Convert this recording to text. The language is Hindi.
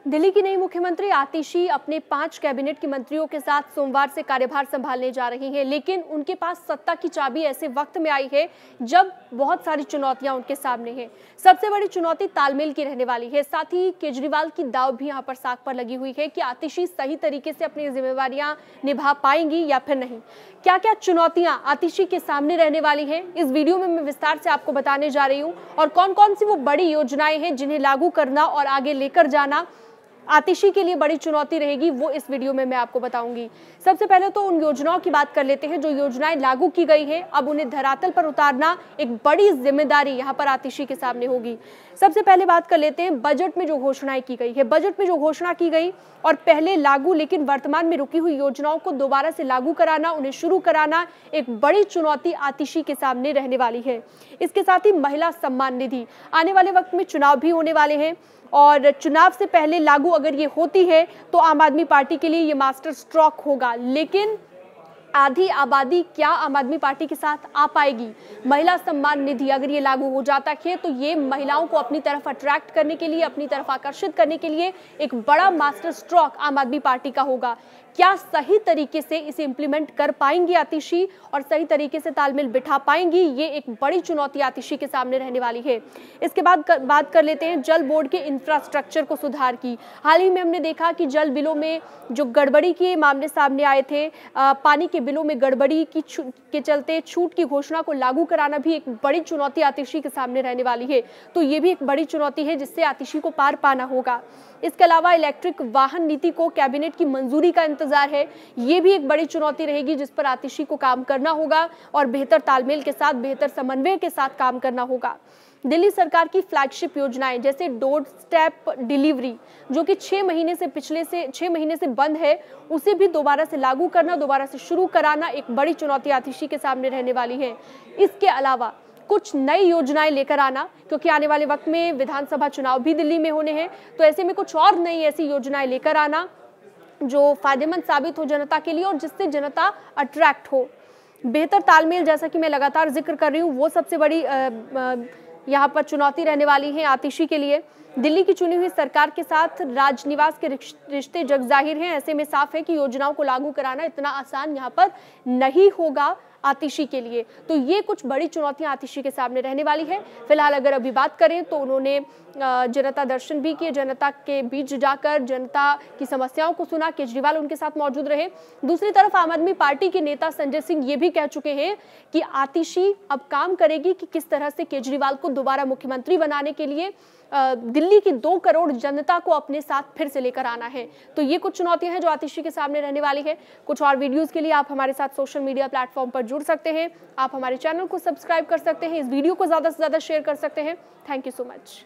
दिल्ली की नई मुख्यमंत्री आतिशी अपने 5 कैबिनेट के मंत्रियों के साथ सोमवार से कार्यभार संभालने जा रही हैं, लेकिन उनके पास सत्ता की चाबी ऐसे वक्त में आई है जब बहुत सारी चुनौतियां उनके सामने हैं। सबसे बड़ी चुनौती तालमेल की रहने वाली है। साथ ही केजरीवाल की दांव भी यहां पर साक पर लगी हुई है कि आतिशी सही तरीके से अपनी जिम्मेवारियां निभा पाएंगी या फिर नहीं। क्या क्या चुनौतियां आतिशी के सामने रहने वाली हैं, इस वीडियो में मैं विस्तार से आपको बताने जा रही हूं। और कौन कौन सी वो बड़ी योजनाएं हैं जिन्हें लागू करना और आगे लेकर जाना आतिशी के लिए बड़ी चुनौती रहेगी, वो इस वीडियो में मैं आपको बताऊंगी। सबसे पहले तो उन योजनाओं की बात कर लेते हैं जो योजनाएं लागू की गई हैं। अब उन्हें धरातल पर उतारना एक बड़ी जिम्मेदारी यहां पर आतिशी के सामने होगी। सबसे पहले बात कर लेते हैं बजट में जो घोषणाएं की गई है। बजट में जो घोषणा की गई और पहले लागू लेकिन वर्तमान में रुकी हुई योजनाओं को दोबारा से लागू कराना, उन्हें शुरू कराना एक बड़ी चुनौती आतिशी के सामने रहने वाली है। इसके साथ ही महिला सम्मान निधि, आने वाले वक्त में चुनाव भी होने वाले हैं और चुनाव से पहले लागू अगर ये होती है तो आम आदमी पार्टी के लिए ये मास्टर स्ट्रोक होगा। लेकिन आधी आबादी क्या आम आदमी पार्टी के साथ आ पाएगी? महिला सम्मान निधि अगर ये लागू हो जाता है तो ये महिलाओं को अपनी तरफ अट्रैक्ट करने के लिए, अपनी तरफ आकर्षित करने के लिए एक बड़ा मास्टर स्ट्रोक आम आदमी पार्टी का होगा। क्या सही तरीके से इसे इंप्लीमेंट कर पाएंगी आतिशी और सही तरीके से तालमेल बिठा पाएंगी? ये एक बड़ी चुनौती आतिशी के सामने रहने वाली है। इसके बाद बात कर लेते हैं जल बोर्ड के इंफ्रास्ट्रक्चर को सुधार की। हाल ही में हमने देखा कि जल बिलों में जो गड़बड़ी के मामले सामने आए थे, पानी के बिलों में गड़बड़ी के चलते छूट की घोषणा को लागू कराना भी एक बड़ी चुनौती आतिशी के सामने रहने वाली है। तो ये भी एक बड़ी चुनौती है जिससे आतिशी को पार पाना होगा। इसके अलावा इलेक्ट्रिक वाहन नीति को कैबिनेट की मंजूरी का इंतजार है। ये भी एक बड़ी चुनौती रहेगी जिस पर आतिशी को काम करना होगा और बेहतर तालमेल के साथ, बेहतर समन्वय के साथ काम करना होगा। दिल्ली सरकार की फ्लैगशिप योजनाएं जैसे डोर स्टेप डिलीवरी जो कि 6 महीने से बंद है, उसे भी दोबारा से लागू करना, दोबारा से शुरू कराना एक बड़ी चुनौती आतिशी के सामने रहने वाली है। इसके अलावा कुछ नई योजनाएं लेकर आना, क्योंकि आने वाले वक्त में विधानसभा चुनाव भी दिल्ली में होने हैं, तो ऐसे में कुछ और नई ऐसी योजनाएं लेकर आना जो फायदेमंद साबित हो जनता के लिए और जिससे जनता अट्रैक्ट हो। बेहतर तालमेल, जैसा कि मैं लगातार जिक्र कर रही हूँ, वो सबसे बड़ी यहाँ पर चुनौती रहने वाली है आतिशी के लिए। दिल्ली की चुनी हुई सरकार के साथ राजनिवास के रिश्ते जग जाहिर हैं। ऐसे में साफ है कि योजनाओं को लागू कराना इतना आसान यहाँ पर नहीं होगा आतिशी के लिए। तो ये कुछ बड़ी चुनौतियां आतिशी के सामने रहने वाली है। फिलहाल अगर अभी बात करें तो उन्होंने जनता दर्शन भी किए, जनता के बीच जाकर जनता की समस्याओं को सुना। केजरीवाल उनके साथ मौजूद रहे। दूसरी तरफ आम आदमी पार्टी के नेता संजय सिंह ये भी कह चुके हैं कि आतिशी अब काम करेगी कि किस तरह से केजरीवाल को दोबारा मुख्यमंत्री बनाने के लिए दिल्ली की 2 करोड़ जनता को अपने साथ फिर से लेकर आना है। तो ये कुछ चुनौतियां हैं जो आतिशी के सामने रहने वाली है। कुछ और वीडियोस के लिए आप हमारे साथ सोशल मीडिया प्लेटफॉर्म पर जुड़ सकते हैं। आप हमारे चैनल को सब्सक्राइब कर सकते हैं, इस वीडियो को ज़्यादा से ज़्यादा शेयर कर सकते हैं। Thank you so much.